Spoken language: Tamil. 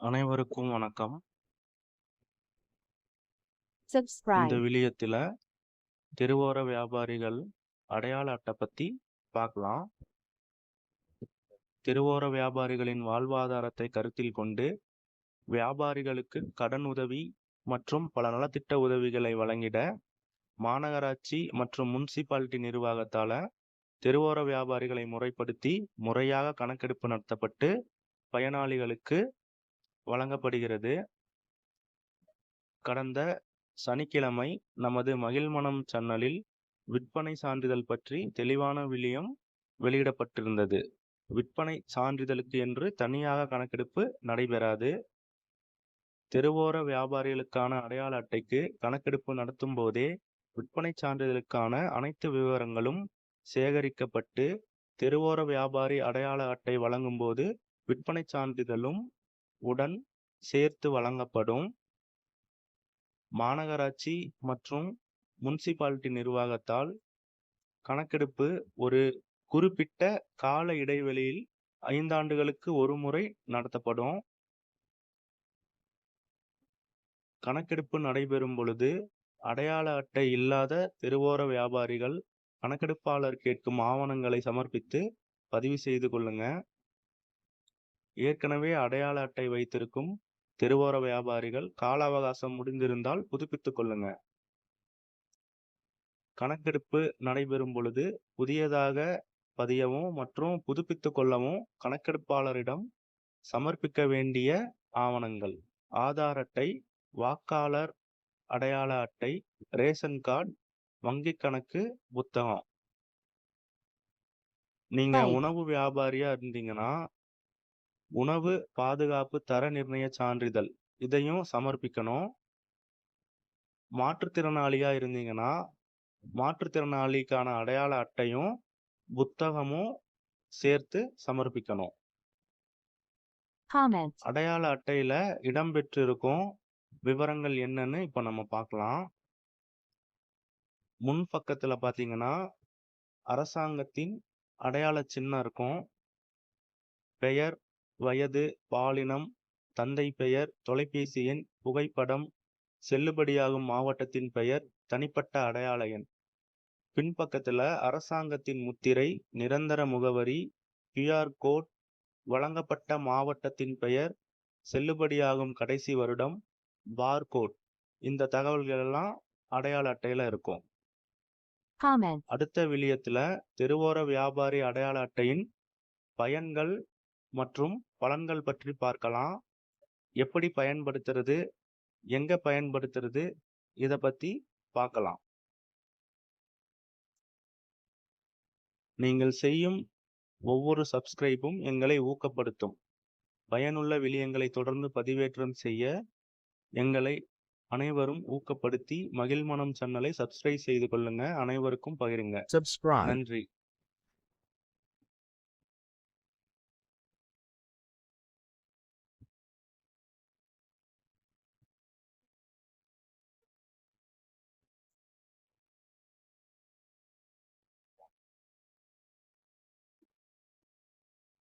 அனைவருக்கும் வணக்கம். இந்த subscribe, விலியத்துல தெருவோர வியாபாரிகள் அடையாள அட்டை பத்தி பார்க்கலாம். தெருவோர வியாபாரிகளின் வாழ்வாதாரத்தை கருத்தில் கொண்டு வியாபாரிகளுக்கு கடன் உதவி மற்றும் பல நலத்திட்ட உதவிகளை வழங்கிட மாநகராட்சி மற்றும் முனிசிபாலிட்டி நிர்வாகத்தால தெருவோர வியாபாரிகளை முறைப்படுத்தி முறையாக கணக்கெடுப்பு நடத்தப்பட்டு பயனாளிகளுக்கு வழங்கப்படுகிறது. கடந்த சனிக்கிழமை நமது மகிழ்மனம் சேனலில் விற்பனை சான்றிதழ் பற்றி தெளிவான விளியம் வெளியிடப்பட்டிருந்தது. விற்பனை சான்றிதழுக்கு என்று தனியாக கணக்கெடுப்பு நடைபெறாது. தெருவோர வியாபாரிகளுக்கான அடையாள அட்டைக்கு கணக்கெடுப்பு நடத்தும் போதே விற்பனை சான்றிதழுக்கான அனைத்து விவரங்களும் சேகரிக்கப்பட்டு தெருவோர வியாபாரி அடையாள அட்டை வழங்கும் போது விற்பனை சான்றிதழும் உடன் சேர்த்து வழங்கப்படும். மாநகராட்சி மற்றும் முனிசிபாலிட்டி நிர்வாகத்தால் கணக்கெடுப்பு ஒரு குறிப்பிட்ட கால இடைவெளியில் 5 ஆண்டுகளுக்கு ஒரு முறை நடத்தப்படும். கணக்கெடுப்பு நடைபெறும் பொழுது அடையாள அட்டை இல்லாத தெருவோர வியாபாரிகள் கணக்கெடுப்பாளர் கேட்கும் ஆவணங்களை சமர்ப்பித்து பதிவு செய்து கொள்ளுங்க. ஏற்கனவே அடையாள அட்டை வைத்திருக்கும் தெருவோர வியாபாரிகள் கால அவகாசம் முடிந்திருந்தால் புதுப்பித்துக் கொள்ளுங்க. கணக்கெடுப்பு நடைபெறும் பொழுது புதியதாக பதியவும் மற்றும் புதுப்பித்துக் கொள்ளவும் கணக்கெடுப்பாளரிடம் சமர்ப்பிக்க வேண்டிய ஆவணங்கள்: ஆதார் அட்டை, வாக்காளர் அடையாள அட்டை, ரேஷன் கார்டு, வங்கி கணக்கு புத்தகம். நீங்க Right. உணவு வியாபாரியா இருந்தீங்கன்னா உணவு பாதுகாப்பு தர நிர்ணய சான்றிதழ் இதையும் சமர்ப்பிக்கணும். மாற்றுத்திறனாளியா இருந்தீங்கன்னா மாற்றுத்திறனாளிக்கான அடையாள அட்டையும் புத்தகமும் சேர்த்து சமர்ப்பிக்கணும். comment, அடையாள அட்டையில இடம்பெற்றிருக்கும் விவரங்கள் என்னன்னு இப்ப நம்ம பார்க்கலாம். முன் பக்கத்துல பாத்தீங்கன்னா அரசாங்கத்தின் அடையாள சின்னம் இருக்கும். பெயர், வயது, பாலினம், தந்தை பெயர், தொலைபேசி எண், புகைப்படம், செல்லுபடியாகும் மாவட்டத்தின் பெயர், தனிப்பட்ட அடையாள எண். பின்பக்கத்துல அரசாங்கத்தின் முத்திரை, நிரந்தர முகவரி, QR கோட், வழங்கப்பட்ட மாவட்டத்தின் பெயர், செல்லுபடியாகும் கடைசி வருடம், பார்கோட். இந்த தகவல்கள் எல்லாம் அடையாள அட்டையில இருக்கும். comment, அடுத்த விளியத்துல தெருவோர வியாபாரி அடையாள அட்டையின் பயன்கள் மற்றும் பலன்கள் பற்றி பார்க்கலாம். எப்படி பயன்படுத்துறது, எங்க பயன்படுத்துறது, இத பத்தி பார்க்கலாம். நீங்கள் செய்யும் ஒவ்வொரு சப்ஸ்கிரைபும் எங்களை ஊக்கப்படுத்தும். பயனுள்ள விளியங்களை தொடர்ந்து பதிவேற்றம் செய்ய எங்களை அனைவரும் ஊக்கப்படுத்தி மகிழ்மனம் சேனலை சப்ஸ்கிரைப் செய்து கொள்ளுங்க. அனைவருக்கும் பகிருங்க. subscribe. நன்றி.